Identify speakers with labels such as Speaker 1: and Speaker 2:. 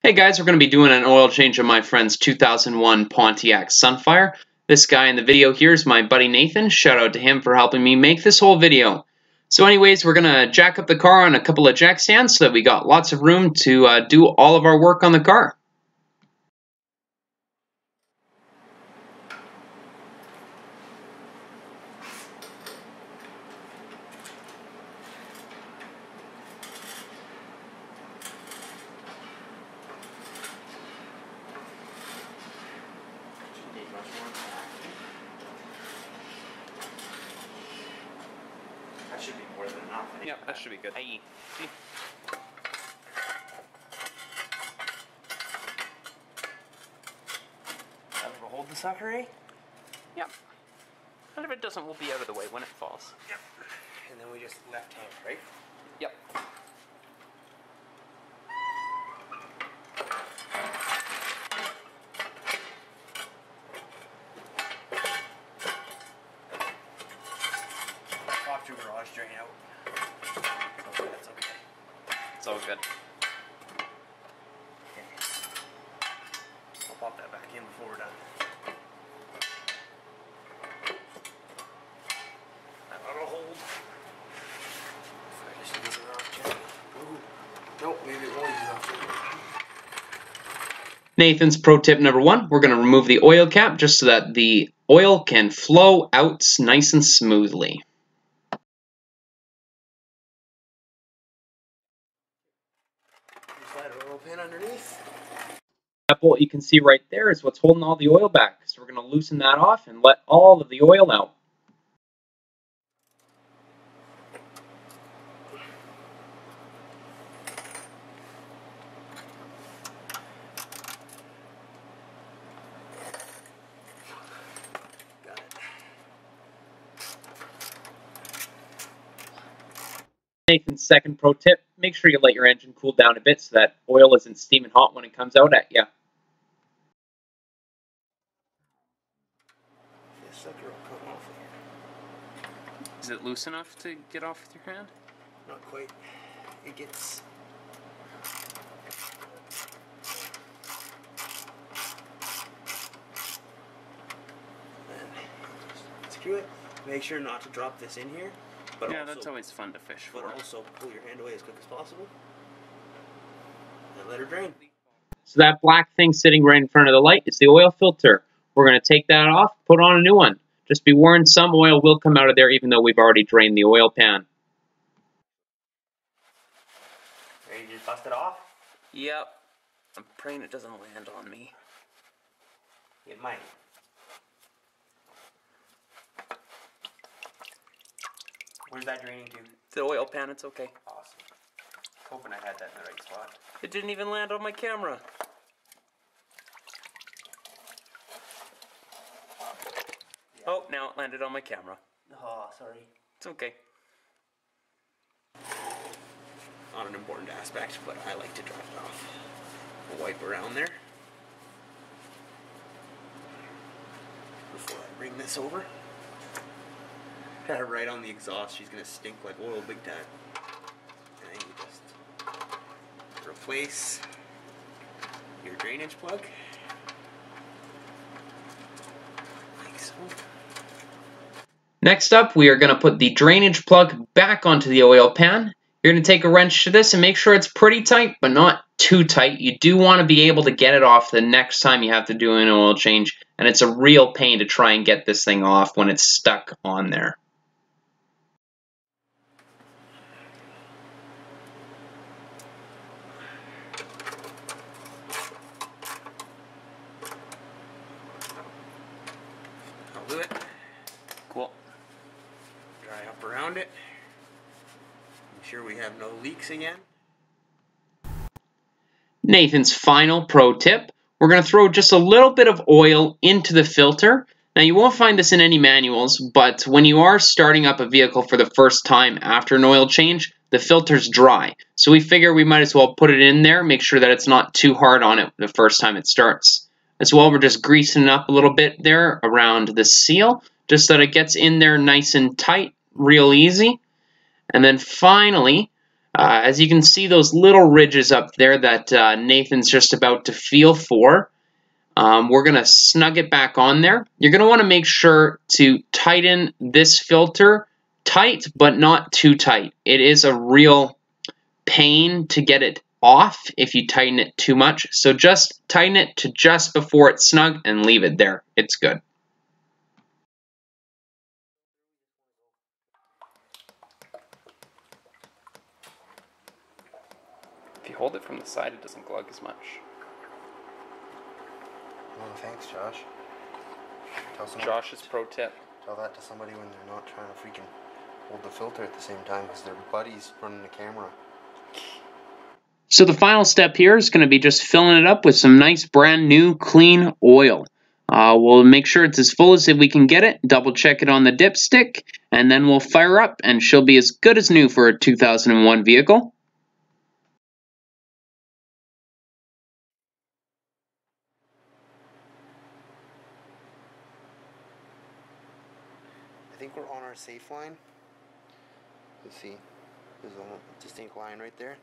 Speaker 1: Hey guys, we're going to be doing an oil change on my friend's 2001 Pontiac Sunfire. This guy in the video here is my buddy Nathan. Shout out to him for helping me make this whole video. So anyways, we're going to jack up the car on a couple of jack stands so that we got lots of room to do all of our work on the car.
Speaker 2: That should be more than enough.
Speaker 1: Yep, that should be good. Hey. See?
Speaker 2: That'll hold the sucker, eh?
Speaker 1: Yep. And if it doesn't, we'll be out of the way when it falls.
Speaker 2: Yep. And then we just left hand, right?
Speaker 1: Yep.
Speaker 2: Pop your garage drain out. Okay, that's okay.
Speaker 1: It's all good.
Speaker 2: Okay. I'll pop that back in before we're done. That ought to hold. I just use it off check. Ooh. Nope, maybe it won't use it off check.
Speaker 1: Nathan's pro tip number one, we're going to remove the oil cap just so that the oil can flow out nice and smoothly.
Speaker 2: Slide a oil pan underneath.
Speaker 1: That bolt you can see right there is what's holding all the oil back. So we're going to loosen that off and let all of the oil out.
Speaker 2: Got it.
Speaker 1: Nathan's second pro tip, make sure you let your engine cool down a bit so that oil isn't steaming hot when it comes out at you.
Speaker 2: This sucker will come off of here.
Speaker 1: Is it loose enough to get off with your hand?
Speaker 2: Not quite. It gets... And screw it. Make sure not to drop this in here. But
Speaker 1: Yeah,
Speaker 2: also,
Speaker 1: that's always fun to fish
Speaker 2: but
Speaker 1: for.
Speaker 2: also pull your hand away as quick as possible. And let her drain.
Speaker 1: So that black thing sitting right in front of the light is the oil filter. We're going to take that off, put on a new one. Just be warned, some oil will come out of there even though we've already drained the oil pan.
Speaker 2: Ready to just bust it off?
Speaker 1: Yep. I'm praying it doesn't land on me.
Speaker 2: It might. Where's that draining to?
Speaker 1: The oil pan, it's okay.
Speaker 2: Awesome. Hoping I had that in the right spot.
Speaker 1: It didn't even land on my camera.
Speaker 2: Yeah.
Speaker 1: Oh, now it landed on my camera.
Speaker 2: Oh, sorry.
Speaker 1: It's okay.
Speaker 2: Not an important aspect, but I like to drop it off. We'll wipe around there. Before I bring this over. Got her right on the exhaust. She's gonna stink like oil big time. And then you just replace your drainage plug. Like so.
Speaker 1: Next up, we are going to put the drainage plug back onto the oil pan. You're going to take a wrench to this and make sure it's pretty tight, but not too tight. You do want to be able to get it off the next time you have to do an oil change, and it's a real pain to try and get this thing off when it's stuck on there.
Speaker 2: I'll do it.
Speaker 1: Cool.
Speaker 2: Dry up around it. Make sure we have no leaks again.
Speaker 1: Nathan's final pro tip, we're going to throw just a little bit of oil into the filter. Now you won't find this in any manuals, but when you are starting up a vehicle for the first time after an oil change, the filter's dry. So we figure we might as well put it in there, make sure that it's not too hard on it the first time it starts. As well, we're just greasing it up a little bit there around the seal, just so that it gets in there nice and tight, real easy. And then finally, As you can see, those little ridges up there that Nathan's just about to feel for, we're going to snug it back on there. You're going to want to make sure to tighten this filter tight, but not too tight. It is a real pain to get it off if you tighten it too much. So just tighten it to just before it's snug and leave it there. It's good. If you hold it from the side, it doesn't glug as much.
Speaker 2: Oh, thanks, Josh.
Speaker 1: Josh's pro tip.
Speaker 2: Tell that to somebody when they're not trying to freaking hold the filter at the same time because their buddy's running the camera.
Speaker 1: So the final step here is going to be just filling it up with some nice brand new clean oil. We'll make sure it's as full as we can get it, double check it on the dipstick, and then we'll fire up and she'll be as good as new for a 2001 vehicle.
Speaker 2: I think we're on our safe line. Let's see. There's a distinct line right there.